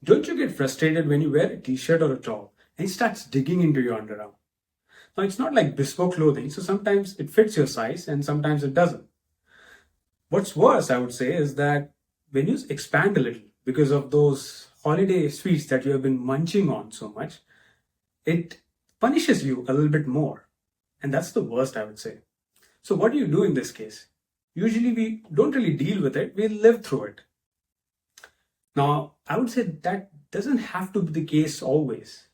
Don't you get frustrated when you wear a t-shirt or a top and it starts digging into your underarm? Now, it's not like bespoke clothing, so sometimes it fits your size and sometimes it doesn't. What's worse, I would say, is that when you expand a little because of those holiday sweets that you have been munching on so much, it punishes you a little bit more. And that's the worst, I would say. So, what do you do in this case? Usually, we don't really deal with it, we live through it. Now, I would say that doesn't have to be the case always.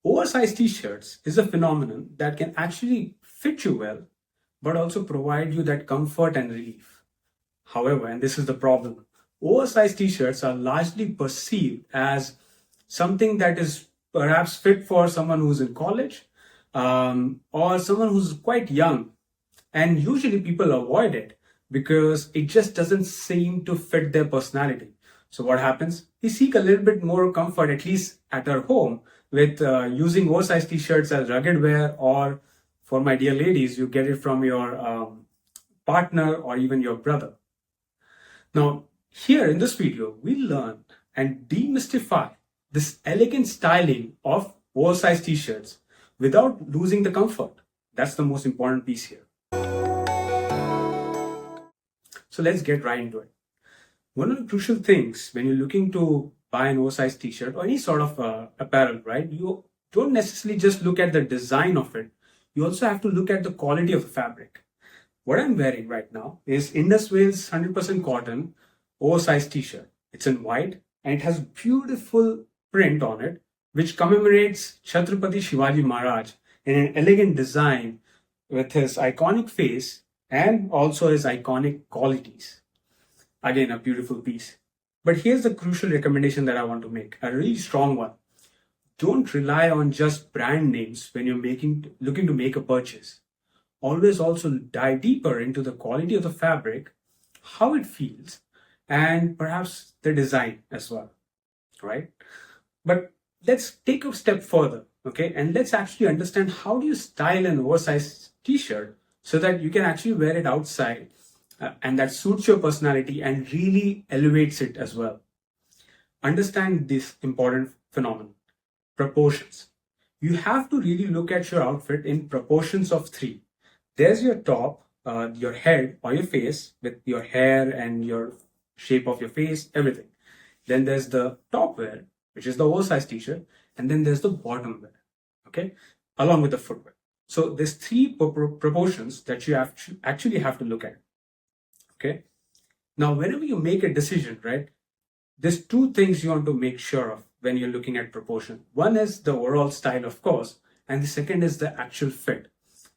Oversized t-shirts is a phenomenon that can actually fit you well, but also provide you that comfort and relief. However, and this is the problem, oversized t-shirts are largely perceived as something that is perhaps fit for someone who's in college or someone who's quite young. And usually people avoid it because it just doesn't seem to fit their personality. So what happens? We seek a little bit more comfort, at least at our home, with using oversized t-shirts as rugged wear, or for my dear ladies, you get it from your partner or even your brother. Now, here in this video, we learn and demystify this elegant styling of oversized t-shirts without losing the comfort. That's the most important piece here. So let's get right into it. One of the crucial things when you're looking to buy an oversized t-shirt or any sort of apparel, right? You don't necessarily just look at the design of it. You also have to look at the quality of the fabric. What I'm wearing right now is IndusVale's 100% cotton oversized t-shirt. It's in white and it has beautiful print on it, which commemorates Chhatrapati Shivaji Maharaj in an elegant design with his iconic face and also his iconic qualities. Again, a beautiful piece. But here's the crucial recommendation that I want to make, a really strong one. Don't rely on just brand names when you're looking to make a purchase. Always also dive deeper into the quality of the fabric, how it feels, and perhaps the design as well, right? But let's take a step further, okay? And let's actually understand how do you style an oversized t-shirt so that you can actually wear it outside and that suits your personality and really elevates it as well. Understand this important phenomenon, proportions. You have to really look at your outfit in proportions of three. There's your top, your head or your face with your hair and your shape of your face, everything. Then there's the top wear, which is the oversized t-shirt, and then there's the bottom wear, okay, along with the footwear. So there's three proportions that you actually have to look at. Okay. Now, whenever you make a decision, right, there's two things you want to make sure of when you're looking at proportion. One is the overall style, of course, and the second is the actual fit.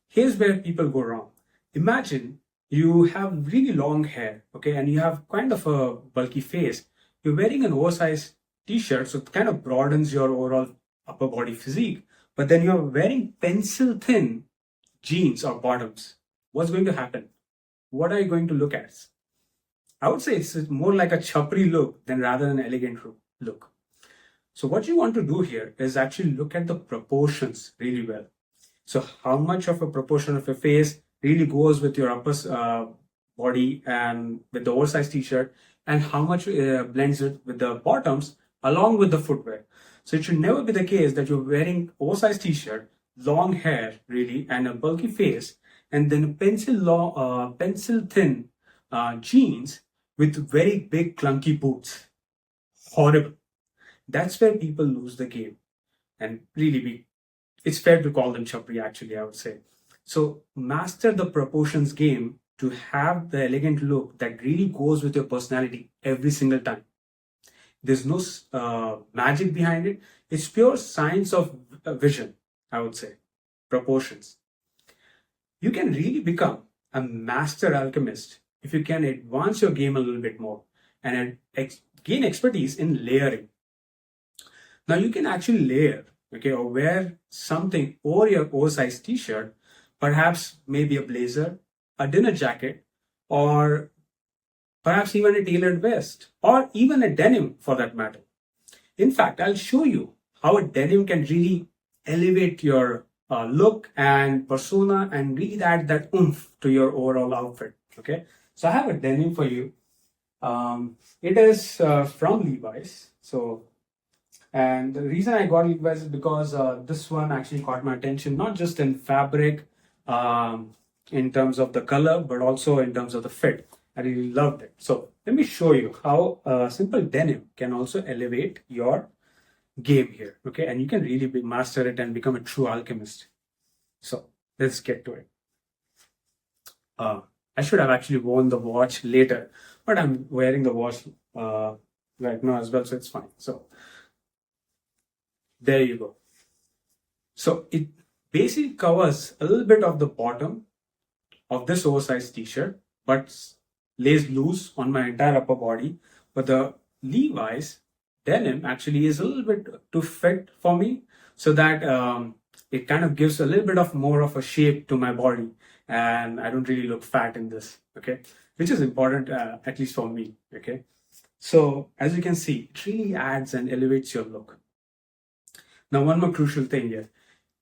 Here's where people go wrong. Imagine you have really long hair, okay, and you have kind of a bulky face. You're wearing an oversized t-shirt, so it kind of broadens your overall upper body physique, but then you're wearing pencil thin jeans or bottoms. What's going to happen? What are you going to look at? I would say it's more like a chapri look than rather an elegant look. So what you want to do here is actually look at the proportions really well. So how much of a proportion of your face really goes with your upper body and with the oversized t-shirt, and how much blends it with the bottoms along with the footwear. So it should never be the case that you're wearing oversized t-shirt, long hair really, and a bulky face, and then pencil thin jeans with very big clunky boots. Horrible. That's where people lose the game. And really, it's fair to call them chapri actually, I would say. So master the proportions game to have the elegant look that really goes with your personality every single time. There's no magic behind it. It's pure science of vision, I would say. Proportions. You can really become a master alchemist if you can advance your game a little bit more and gain expertise in layering. Now you can actually layer, okay, or wear something over your oversized t-shirt, perhaps maybe a blazer, a dinner jacket, or perhaps even a tailored vest, or even a denim for that matter. In fact, I'll show you how a denim can really elevate your look and persona and really add that oomph to your overall outfit. Okay, so I have a denim for you. It is from Levi's. So, and the reason I got Levi's is because this one actually caught my attention, not just in fabric, in terms of the color, but also in terms of the fit. I really loved it. So let me show you how simple denim can also elevate your game here. Okay, and you can really master it and become a true alchemist. So let's get to it. I should have actually worn the watch later, but I'm wearing the watch right now as well, so it's fine. So there you go. So it basically covers a little bit of the bottom of this oversized t-shirt, but lays loose on my entire upper body. But the Levi's denim actually is a little bit too fit for me, so that it kind of gives a little bit of more of a shape to my body, and I don't really look fat in this. Okay, which is important, at least for me. Okay, so as you can see, it really adds and elevates your look. Now, one more crucial thing here.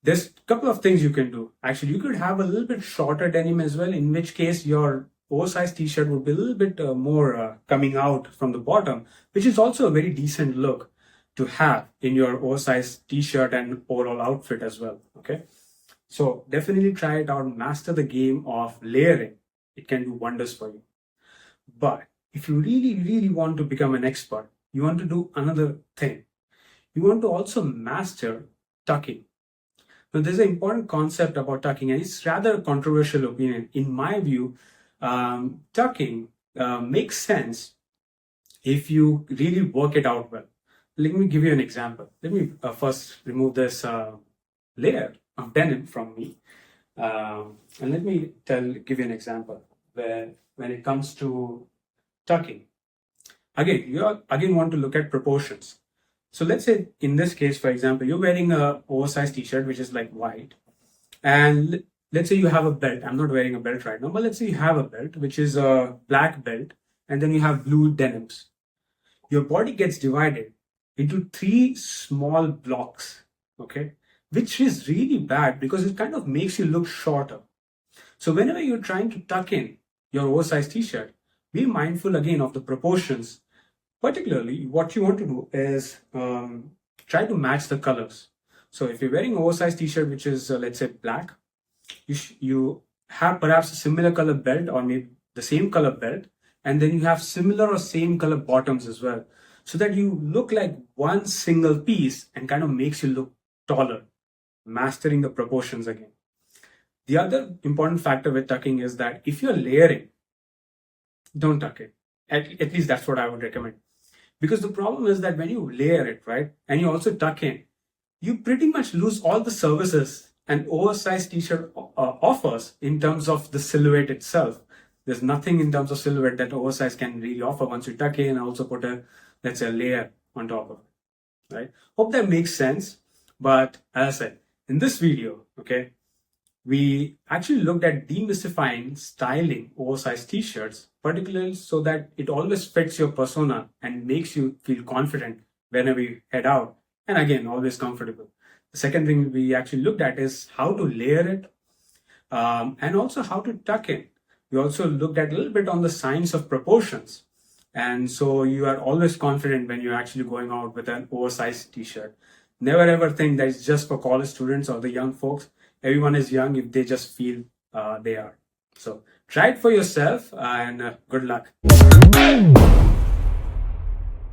There's a couple of things you can do. Actually, you could have a little bit shorter denim as well, in which case your oversized t-shirt would be a little bit more coming out from the bottom, which is also a very decent look to have in your oversized t-shirt and overall outfit as well. Okay, so definitely try it out. Master the game of layering. It can do wonders for you. But if you really want to become an expert, you want to do another thing. You want to also master tucking. Now, there's an important concept about tucking, and it's rather a controversial opinion. In my view, tucking makes sense if you really work it out well. Let me give you an example. Let me first remove this layer of denim from me, and let me give you an example where when it comes to tucking, again, you want to look at proportions. So let's say in this case, for example, you're wearing a oversized t-shirt, which is like white. And let's say you have a belt. I'm not wearing a belt right now, but let's say you have a belt, which is a black belt. And then you have blue denims. Your body gets divided into 3 small blocks, okay? Which is really bad because it kind of makes you look shorter. So whenever you're trying to tuck in your oversized t-shirt, be mindful again of the proportions. Particularly, what you want to do is try to match the colors. So if you're wearing an oversized t-shirt, which is, let's say, black, you have perhaps a similar color belt or maybe the same color belt, and then you have similar or same color bottoms as well, so that you look like one single piece and kind of makes you look taller, mastering the proportions again. The other important factor with tucking is that if you're layering, don't tuck it. At least that's what I would recommend. Because the problem is that when you layer it, right, and you also tuck in, you pretty much lose all the services an oversized t-shirt offers in terms of the silhouette itself. There's nothing in terms of silhouette that oversized can really offer once you tuck in and also put a, let's say, a layer on top of it, right? Hope that makes sense. But as I said, in this video, okay, we actually looked at demystifying styling oversized t-shirts, particularly so that it always fits your persona and makes you feel confident whenever you head out. And again, always comfortable. The second thing we actually looked at is how to layer it, and also how to tuck in. We also looked at a little bit on the science of proportions. And so you are always confident when you're actually going out with an oversized t-shirt. Never ever think that it's just for college students or the young folks. Everyone is young if they just feel they are. So try it for yourself, and good luck.